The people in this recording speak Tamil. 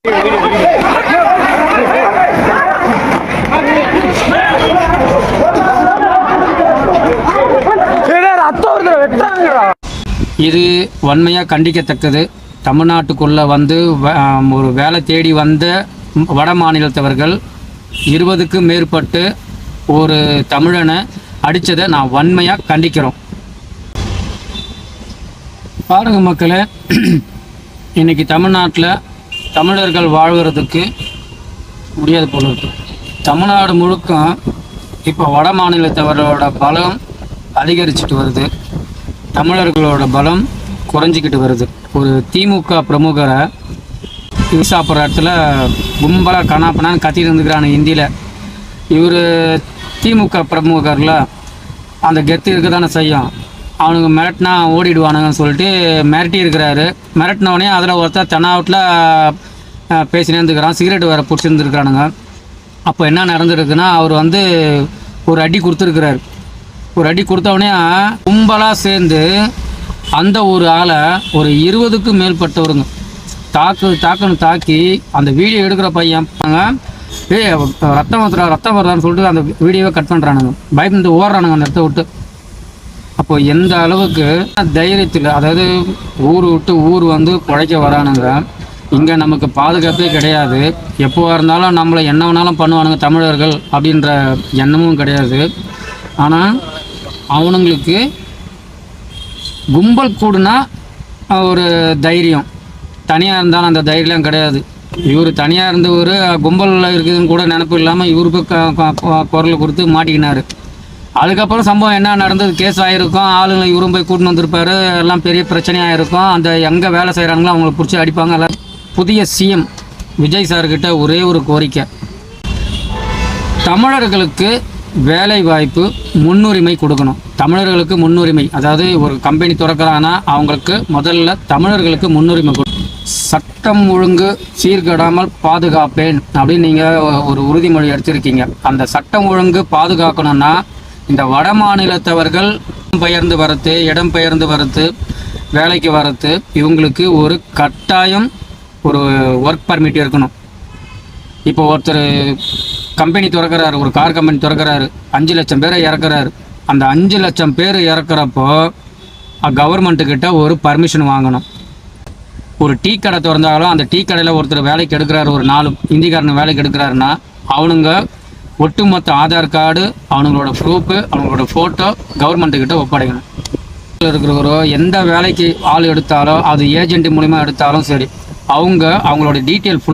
இது வன்மையாக கண்டிக்கத்தக்கது. தமிழ்நாட்டுக்குள்ளே வந்து ஒரு வேலை தேடி வந்த வட மாநிலத்தவர்கள் 20க்கும் மேற்பட்டு ஒரு தமிழனை அடித்ததை நான் வன்மையாக கண்டிக்கிறோம். பாருங்க மக்களே, இன்றைக்கி தமிழ்நாட்டில் தமிழர்கள் வாழ்கிறதுக்கு முடியாது போல இருக்கு. தமிழ்நாடு முழுக்க இப்போ வட மாநிலத்தவர்களோட பலம் அதிகரிச்சுட்டு வருது, தமிழர்களோட பலம் குறைஞ்சிக்கிட்டு வருது. ஒரு திமுக பிரமுகரை சாப்பிட்ற இடத்துல கும்பலாக கனாப்பனான்னு கத்திட்டு இருந்துக்கிறானு ஹிந்தியில். இவர் திமுக பிரமுகரில் அந்த கெத்து இருக்க தானே செய்யும். அவனுங்க மிரட்டினா ஓடிடுவானுங்கன்னு சொல்லிட்டு மிரட்டி இருக்கிறாரு. மிரட்டினவனே அதில் ஒருத்தர் தென்னாவட்டில் பேசினே இருந்துக்கிறான், சிகரெட் வேறு பிடிச்சிருந்துருக்குறானுங்க. அப்போ என்ன நடந்துருக்குன்னா, அவர் வந்து ஒரு அடி கொடுத்துருக்கிறார். ஒரு அடி கொடுத்தவொடனே கும்பலாக சேர்ந்து அந்த ஒரு ஆளை ஒரு 20க்கும் மேற்பட்டவருங்க தாக்குன்னு தாக்கி அந்த வீடியோ எடுக்கிற பையன் ரத்தம் வருதான்னு சொல்லிட்டு அந்த வீடியோவை கட் பண்ணுறானுங்க. பயந்து ஓடுறானுங்க அந்த இடத்த விட்டு. அப்போ எந்த அளவுக்கு தைரியத்தில், அதாவது ஊர் விட்டு ஊர் வந்து குழைக்க வரானுங்க. இங்கே நமக்கு பாதுகாப்பே கிடையாது. எப்போவா இருந்தாலும் நம்மளை என்ன வேணாலும் பண்ணுவானுங்க தமிழர்கள் அப்படின்ற எண்ணமும் கிடையாது. ஆனால் அவனுங்களுக்கு கும்பல் கூடுனா ஒரு தைரியம், தனியாக இருந்தாலும் அந்த தைரியம் கிடையாது. இவர் தனியாக இருந்தவர் கும்பலில் இருக்குதுன்னு கூட நினப்பு இல்லாமல் இவருக்கு குரல் கொடுத்து மாட்டிக்கினார். அதுக்கப்புறம் சம்பவம் என்ன நடந்தது, கேஸ் ஆகிருக்கும், ஆளுங்களை இவரும் போய் கூட்டின்னு வந்திருப்பார், எல்லாம் பெரிய பிரச்சனையாக இருக்கும். அந்த எங்கே வேலை செய்கிறாங்களோ அவங்கள பிடிச்சி அடிப்பாங்க எல்லாம். புதிய சிஎம் விஜய் சார்கிட்ட ஒரே ஒரு கோரிக்கை, தமிழர்களுக்கு வேலை வாய்ப்பு முன்னுரிமை கொடுக்கணும். தமிழர்களுக்கு முன்னுரிமை, அதாவது ஒரு கம்பெனி திறக்கிறாங்கன்னா அவங்களுக்கு முதல்ல தமிழர்களுக்கு முன்னுரிமை கொடுக்கணும். சட்டம் ஒழுங்கு சீர்கெடாமல் பாதுகாப்பேன் அப்படின்னு நீங்கள் ஒரு உறுதிமொழி எடுத்திருக்கீங்க. அந்த சட்டம் ஒழுங்கு பாதுகாக்கணும்னா இந்த வட மாநிலத்தவர்கள் இடம் பெயர்ந்து வரத்து வேலைக்கு வரத்து இவங்களுக்கு ஒரு கட்டாயம் ஒரு ஒர்க் பர்மிட் இருக்கணும். இப்போ ஒருத்தர் கம்பெனி திறக்கிறாரு, ஒரு கார் கம்பெனி திறக்கிறாரு, 5 லட்சம் பேரை இறக்குறாரு. அந்த 5 லட்சம் பேர் இறக்குறப்போ கவர்மெண்ட்டுக்கிட்ட ஒரு பர்மிஷன் வாங்கணும். ஒரு டீ கடை திறந்தாலும் அந்த டீ கடையில் ஒருத்தர் வேலைக்கு எடுக்கிறாரு, ஒரு 4 இந்திக்காரன் வேலைக்கு எடுக்கிறாருன்னா அவனுங்க ஒட்டுமொத்த ஆதார் கார்டு, அவங்களோட ப்ரூஃபு, அவங்களோட ஃபோட்டோ கவர்மெண்ட்டுக்கிட்ட ஒப்படைக்கணும். இருக்கிறவரோ எந்த வேலைக்கு ஆள் எடுத்தாலும் அது ஏஜென்ட் மூலிமா எடுத்தாலும் சரி, அவங்களோட டீட்டெயில்